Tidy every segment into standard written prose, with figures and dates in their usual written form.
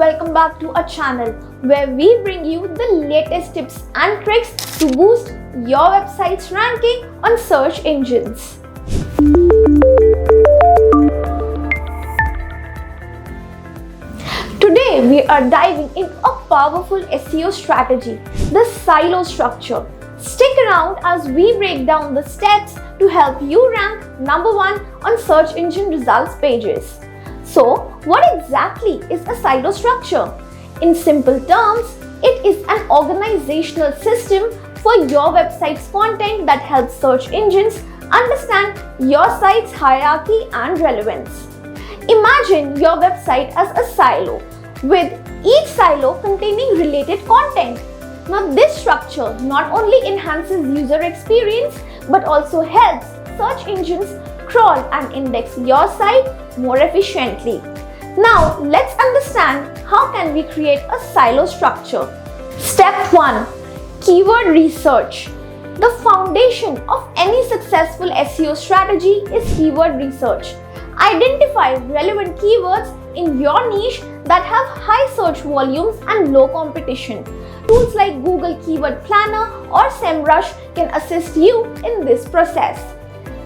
welcome back to our channel where we bring you the latest tips and tricks to boost your website's ranking on search engines. Today we are diving into a powerful SEO strategy, the silo structure. Stick around as we break down the steps to help you rank number 1 on search engine results pages. So, what exactly is a silo structure? In simple terms, it is an organizational system for your website's content that helps search engines understand your site's hierarchy and relevance. Imagine your website as a silo, with each silo containing related content. Now, this structure not only enhances user experience but also helps search engines crawl and index your site more efficiently. Now, let's understand how can we create a silo structure. Step 1. Keyword research. The foundation of any successful SEO strategy is keyword research. Identify relevant keywords in your niche that have high search volumes and low competition. Tools like Google Keyword Planner or SEMrush can assist you in this process.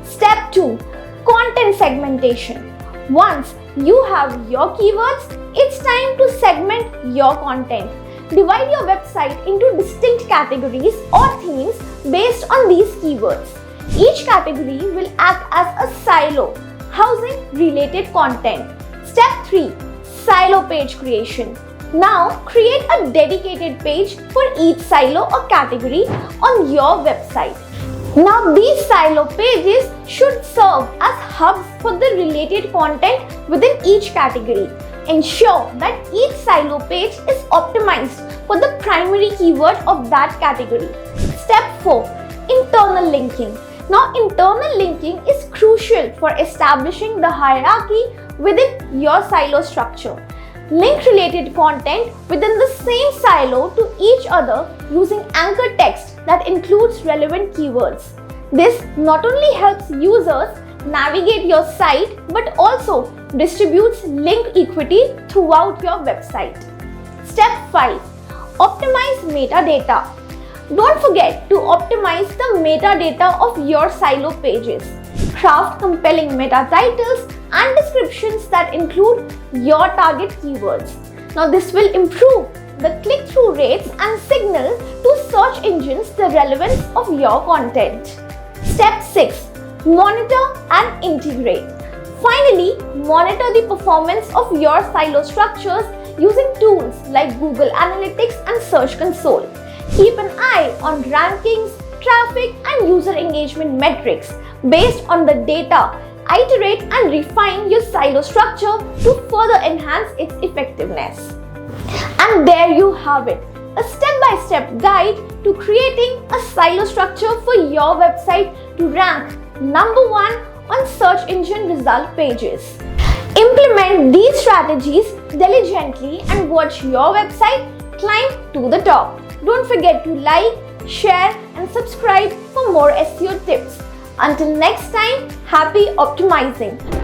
Step 2. Content segmentation. Once you have your keywords, it's time to segment your content. Divide your website into distinct categories or themes based on these keywords. Each category will act as a silo, housing related content. Step 3. Silo page creation. Now, create a dedicated page for each silo or category on your website. Now, these silo pages should serve as hubs for the related content within each category. Ensure that each silo page is optimized for the primary keyword of that category. Step 4. Internal linking. Now, internal linking is crucial for establishing the hierarchy within your silo structure. Link related content within the same silo to each other using anchor text that includes relevant keywords. This not only helps users navigate your site but also distributes link equity throughout your website. Step 5. Optimize metadata. Don't forget to optimize the metadata of your silo pages. Craft compelling meta titles and descriptions that include your target keywords. Now, this will improve the click-through rates and signal to search engines the relevance of your content. Step 6. Monitor and integrate. Finally, monitor the performance of your silo structures using tools like Google Analytics and Search Console. Keep an eye on rankings, traffic, and user engagement metrics. Based on the data, iterate and refine your silo structure to further enhance its effectiveness. And there you have it, a step-by-step guide to creating a silo structure for your website to rank number 1 on search engine result pages. Implement these strategies diligently and watch your website climb to the top. Don't forget to like, share, and subscribe for more SEO tips. Until next time, happy optimizing.